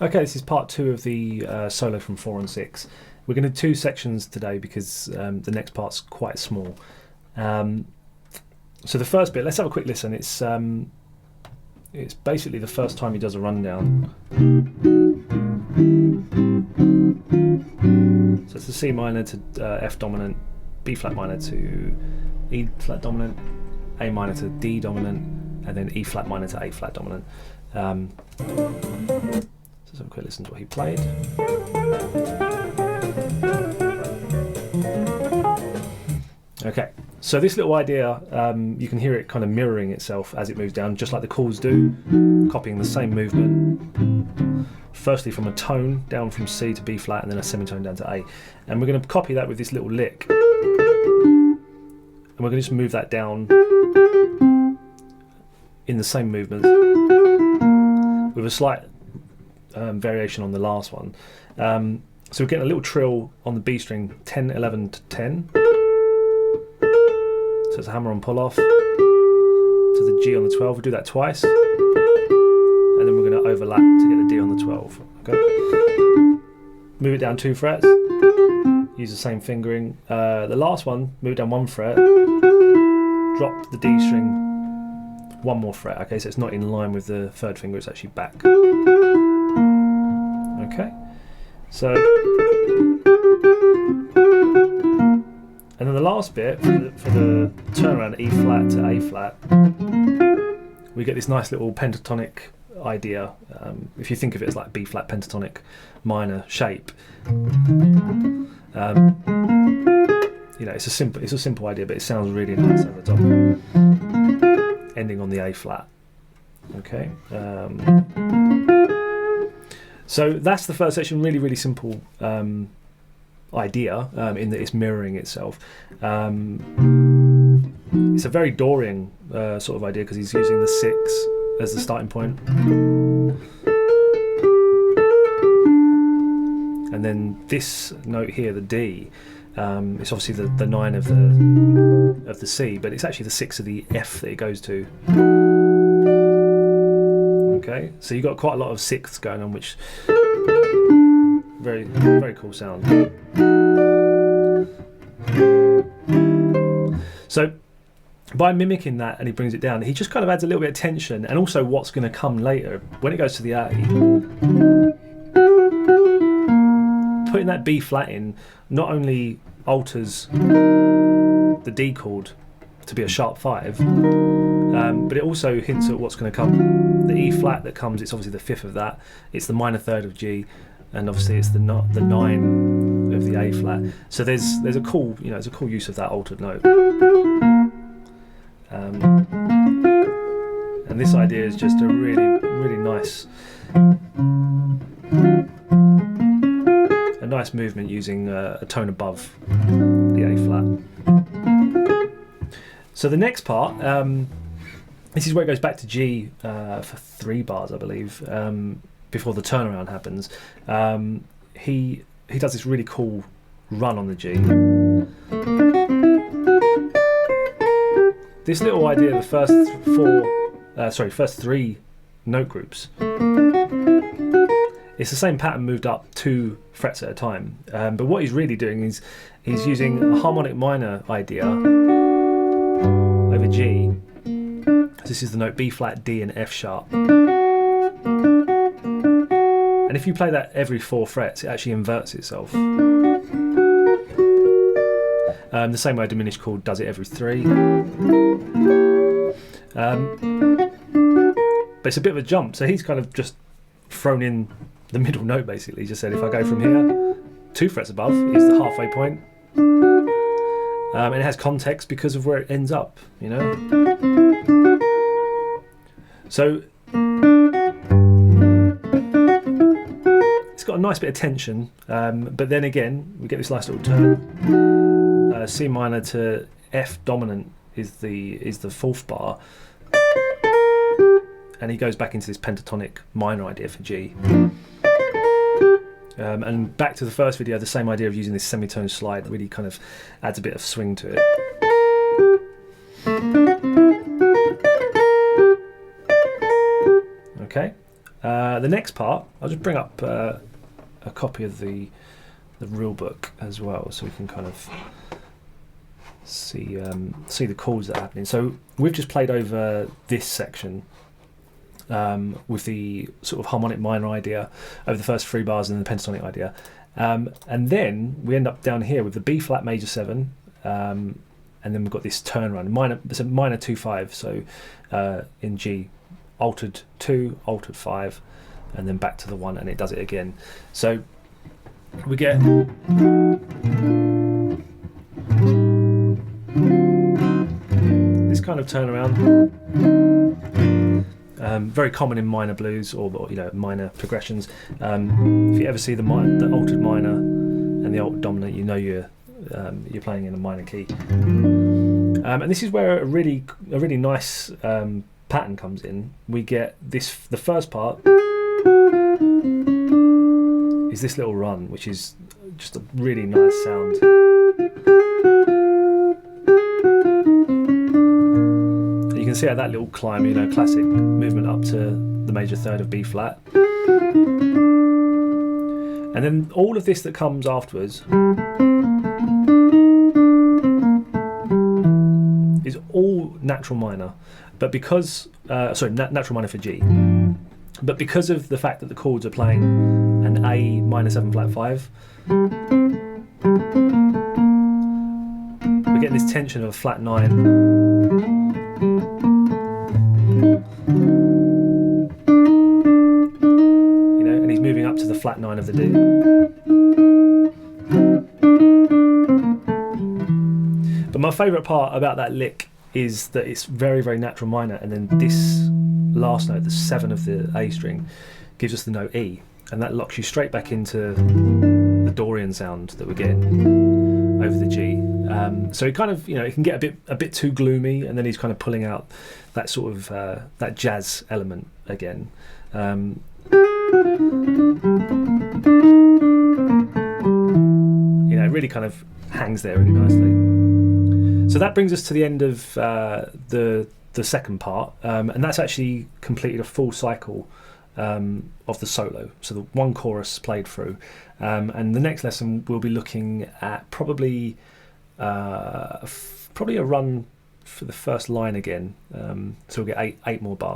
Okay, this is part 2 of the solo from 4 and 6. We're going to do 2 sections today because the next part's quite small. So the first bit, let's have a quick listen. It's basically the first time he does a rundown. So it's the C minor to F dominant, B flat minor to E flat dominant, A minor to D dominant, and then E flat minor to A flat dominant. Let's have a quick listen to what he played. Okay, so this little idea, you can hear it kind of mirroring itself as it moves down, just like the chords do, copying the same movement. Firstly from a tone, down from C to B flat, and then a semitone down to A. And we're going to copy that with this little lick. And we're going to just move that down in the same movement, with a slight variation on the last one. So we're getting a little trill on the B string, 10, 11 to 10. So it's a hammer on pull off to the G on the 12. We'll do that twice, and then we're going to overlap to get the D on the 12. Okay. Move it down 2 frets. Use the same fingering. The last one, move it down 1 fret. Drop the D string 1 more fret. Okay, so it's not in line with the 3rd finger. It's actually back. Okay. So. And then the last bit, for the turnaround E flat to A flat, we get this nice little pentatonic idea. If you think of it as like B flat pentatonic minor shape, you know, it's a simple idea, but it sounds really nice over the top, ending on the A flat. Okay. So that's the first section. Really, really simple. Idea in that it's mirroring itself. It's a very Dorian sort of idea because he's using the 6 as the starting point, and then this note here, the D, it's obviously the 9 of the C, but it's actually the 6 of the F that it goes to. Okay, so you've got quite a lot of 6ths going on, which very, very cool sound. So by mimicking that and he brings it down, he just kind of adds a little bit of tension, and also what's going to come later when it goes to the A. Putting that B flat in not only alters the D chord to be a sharp 5, but it also hints at what's going to come. The E flat that comes, it's obviously the 5th of that. It's the minor 3rd of G. And obviously it's the 9 of the A flat. So there's a cool, you know, it's a cool use of that altered note. And this idea is just a really, really nice, movement using a tone above the A flat. So the next part, this is where it goes back to G for 3 bars, I believe. Before the turnaround happens, he does this really cool run on the G. This little idea, the first 3 note groups, it's the same pattern moved up 2 frets at a time. But what he's really doing is he's using a harmonic minor idea over G. This is the note B flat, D, and F sharp. And if you play that every 4 frets, it actually inverts itself. The same way a diminished chord does it every 3. But it's a bit of a jump, so he's kind of just thrown in the middle note basically. He just said if I go from here, 2 frets above is the halfway point. And it has context because of where it ends up, you know. So it's got a nice bit of tension, but then again we get this nice little turn. C minor to F dominant is the 4th bar, and he goes back into this pentatonic minor idea for G. And back to the first video, the same idea of using this semitone slide really kind of adds a bit of swing to it. Okay. The next part, I'll just bring up a copy of the real book as well, so we can kind of see the chords that are happening. So we've just played over this section with the sort of harmonic minor idea over the first 3 bars and then the pentatonic idea, and then we end up down here with the B flat major 7, and then we've got this turnaround minor. It's a minor 2/5, so in G, altered 2, altered 5, and then back to the 1, and it does it again. So we get this kind of turnaround, very common in minor blues or minor progressions. If you ever see the altered minor and the altered dominant, you know you're playing in a minor key. And this is where a really nice pattern comes in. We get the first part is this little run, which is just a really nice sound. You can see how that little climb, classic movement up to the major 3rd of B flat. And then all of this that comes afterwards is all natural minor, but because natural minor for G. But because of the fact that the chords are playing an A minor 7 flat 5, we're getting this tension of a flat 9. And he's moving up to the flat 9 of the D. But my favourite part about that lick is that it's very, very natural minor, and then this last note, the 7 of the A string, gives us the note E, and that locks you straight back into the Dorian sound that we're getting over the G. So it kind of, it can get a bit too gloomy, and then he's kind of pulling out that sort of that jazz element again. It really kind of hangs there really nicely. So that brings us to the end of the second part, and that's actually completed a full cycle of the solo. So the one chorus played through, and the next lesson we'll be looking at probably a run for the first line again. So we'll get eight more bars.